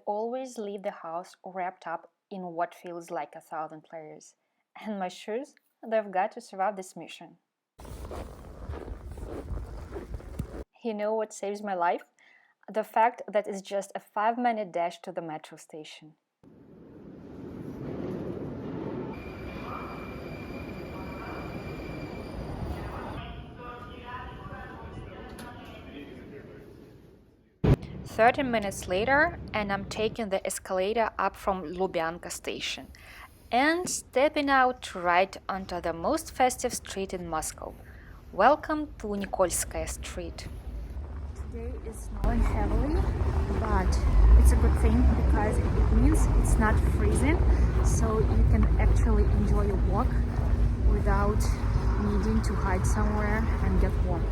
always leave the house wrapped up in what feels like 1,000 layers. And my shoes, they've got to survive this mission. You know what saves my life? The fact that it's just a 5-minute dash to the metro station. "30 minutes later, and I'm taking the escalator up from Lubyanka station and stepping out right onto the most festive street in Moscow. Welcome to Nikolskaya Street. Today is snowing heavily, but it's a good thing because it means it's not freezing, so you can actually enjoy a walk without needing to hide somewhere and get warm.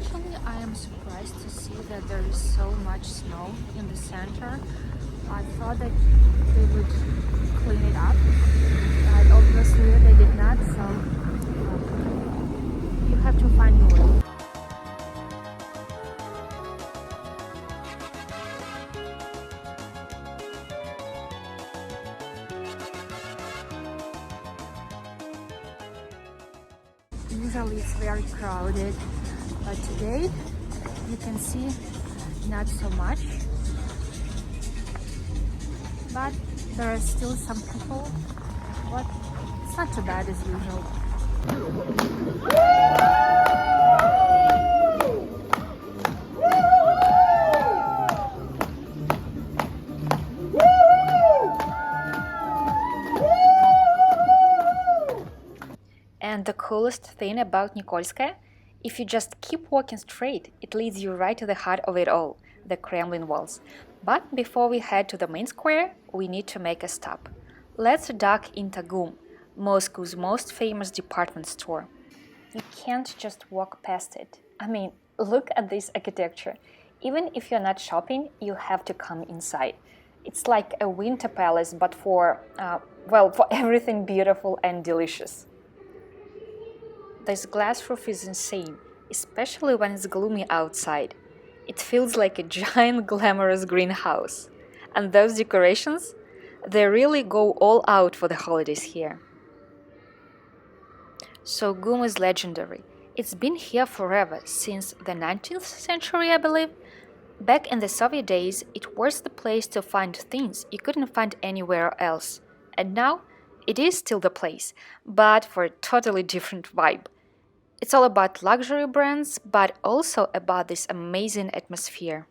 Actually, I am surprised to see that there is so much snow in the center. I thought that they would clean it up, but obviously they did not, so you have to find your way. Usually it's very crowded, but today you can see not so much, but there are still some people, but it's not too bad as usual. And the coolest thing about Nikolskaya, if you just keep walking straight, it leads you right to the heart of it all, the Kremlin walls. But before we head to the main square, we need to make a stop. Let's duck into GUM, Moscow's most famous department store. You can't just walk past it. I mean, look at this architecture. Even if you're not shopping, you have to come inside. It's like a winter palace, but for everything beautiful and delicious. This glass roof is insane, especially when it's gloomy outside. It feels like a giant glamorous greenhouse. And those decorations, they really go all out for the holidays here. So GUM is legendary. It's been here forever, since the 19th century, I believe. Back in the Soviet days, it was the place to find things you couldn't find anywhere else. And now, it is still the place, but for a totally different vibe. It's all about luxury brands, but also about this amazing atmosphere.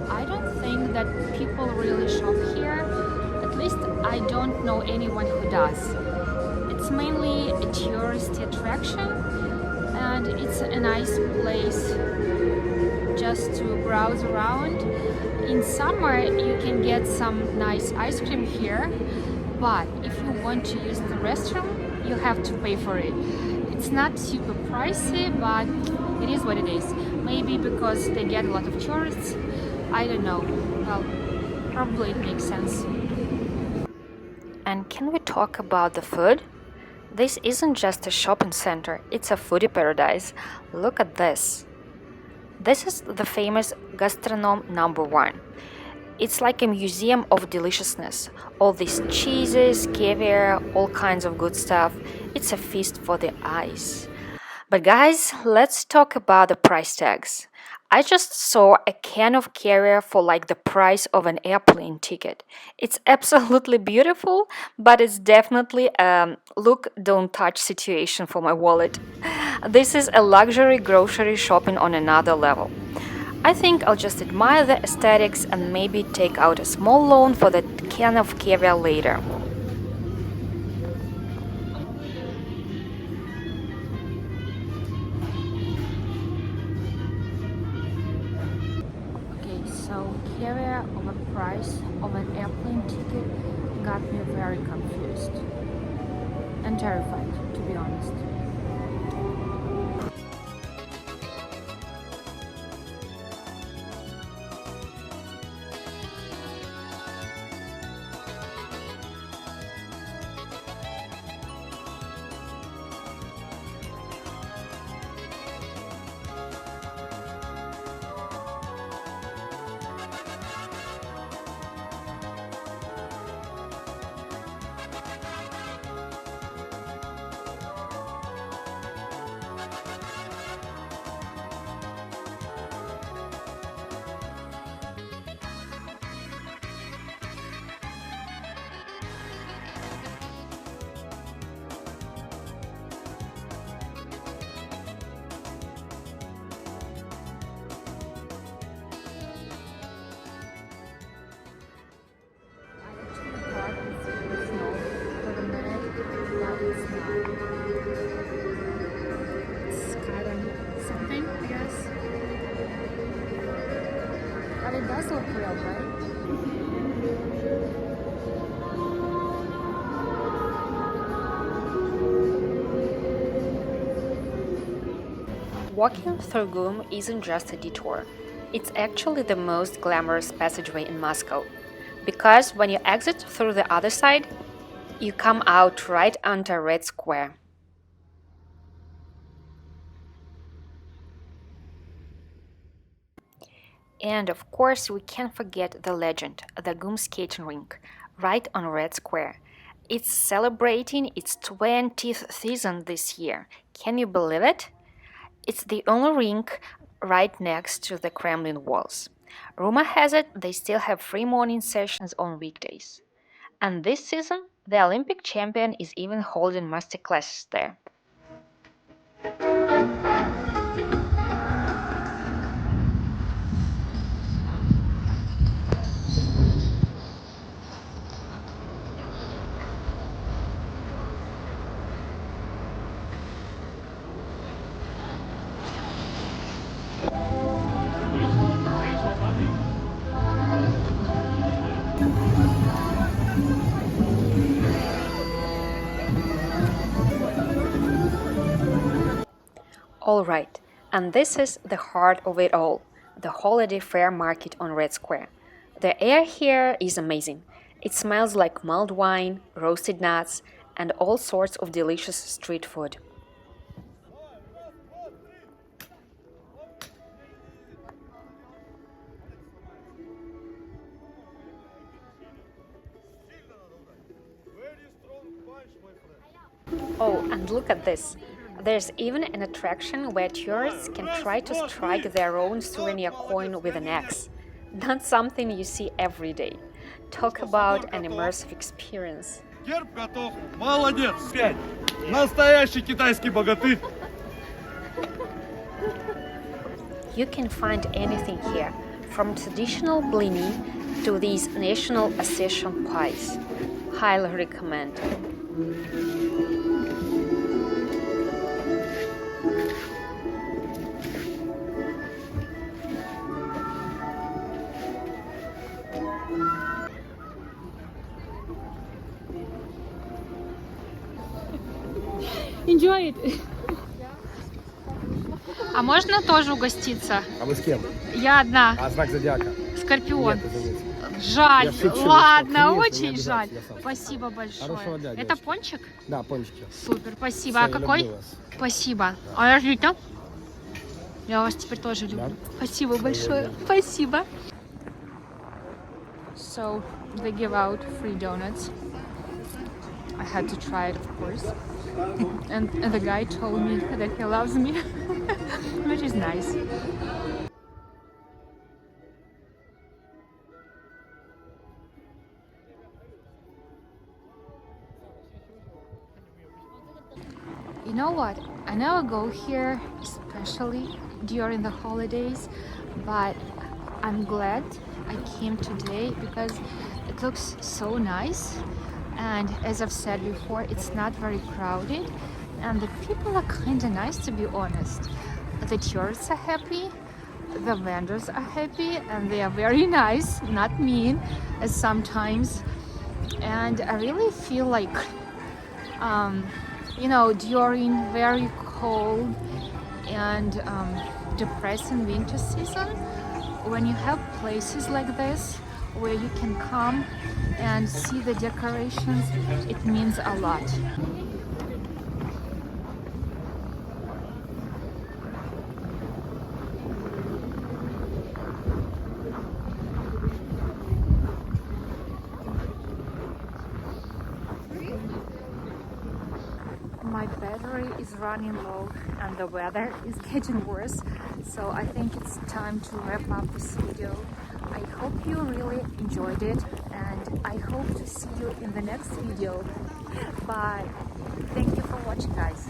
I don't think that people really shop here. At least I don't know anyone who does. It's mainly a tourist attraction, and it's a nice place just to browse around. In summer you can get some nice ice cream here, but if you want to use the restroom, you have to pay for it. It's not super pricey, but it is what it is. Maybe because they get a lot of tourists, I don't know. Well, probably it makes sense. And can we talk about the food? This isn't just a shopping center, it's a foodie paradise. Look at this. This is the famous Gastronome #1. It's like a museum of deliciousness. All these cheeses, caviar, all kinds of good stuff. It's a feast for the eyes. But guys, let's talk about the price tags. I just saw a can of caviar for like the price of an airplane ticket. It's absolutely beautiful, but it's definitely a look, don't touch situation for my wallet. This is a luxury grocery shopping on another level. I think I'll just admire the aesthetics and maybe take out a small loan for the can of caviar later. idea of a price of an airplane ticket got me very confused and terrified, to be honest. But it does look real, right? Walking through GUM isn't just a detour. It's actually the most glamorous passageway in Moscow. Because when you exit through the other side, you come out right onto Red Square. And of course, we can't forget the legend, the GUM skating rink, right on Red Square. It's celebrating its 20th season this year. Can you believe it? It's the only rink right next to the Kremlin walls. Rumor has it they still have free morning sessions on weekdays. And this season, the Olympic champion is even holding masterclasses there. Alright, and this is the heart of it all, the holiday fair market on Red Square. The air here is amazing. It smells like mulled wine, roasted nuts, and all sorts of delicious street food. Oh, and look at this. There's even an attraction where tourists can try to strike their own souvenir coin with an axe. Not something you see every day. Talk about an immersive experience. Герб готов. Молодец. 5. Настоящий китайский богатырь. You can find anything here, from traditional blini to these national Ossetian pies. Highly recommend. Enjoy it. А можно тоже угоститься? А вы с кем? Я одна. А знак зодиака? Скорпион. Нет, извините. Жаль. Я шучу, Ладно, конечно, не очень обижайтесь, жаль. я сам. Спасибо большое. Хорошего дня, Это девочки. пончик? Да, пончики. Супер, спасибо. Всё, А я какой? люблю вас. Спасибо. А я Рита? Я вас теперь тоже люблю. Да? Спасибо большое. Спасибо. So, they give out free donuts. I had to try it, of course. And the guy told me that he loves me, which is nice. You know what? I never go here, especially during the holidays, but I'm glad I came today because it looks so nice. And as I've said before, it's not very crowded and the people are kind of nice, to be honest. The tourists are happy the vendors are happy and they are very nice, not mean as sometimes. And I really feel like, during very cold and depressing winter season, when you have places like this where you can come and see the decorations, it means a lot. My battery is running low and the weather is getting worse, so I think it's time to wrap up this video. I hope you really enjoyed it and I hope to see you in the next video. Bye. Thank you for watching, guys.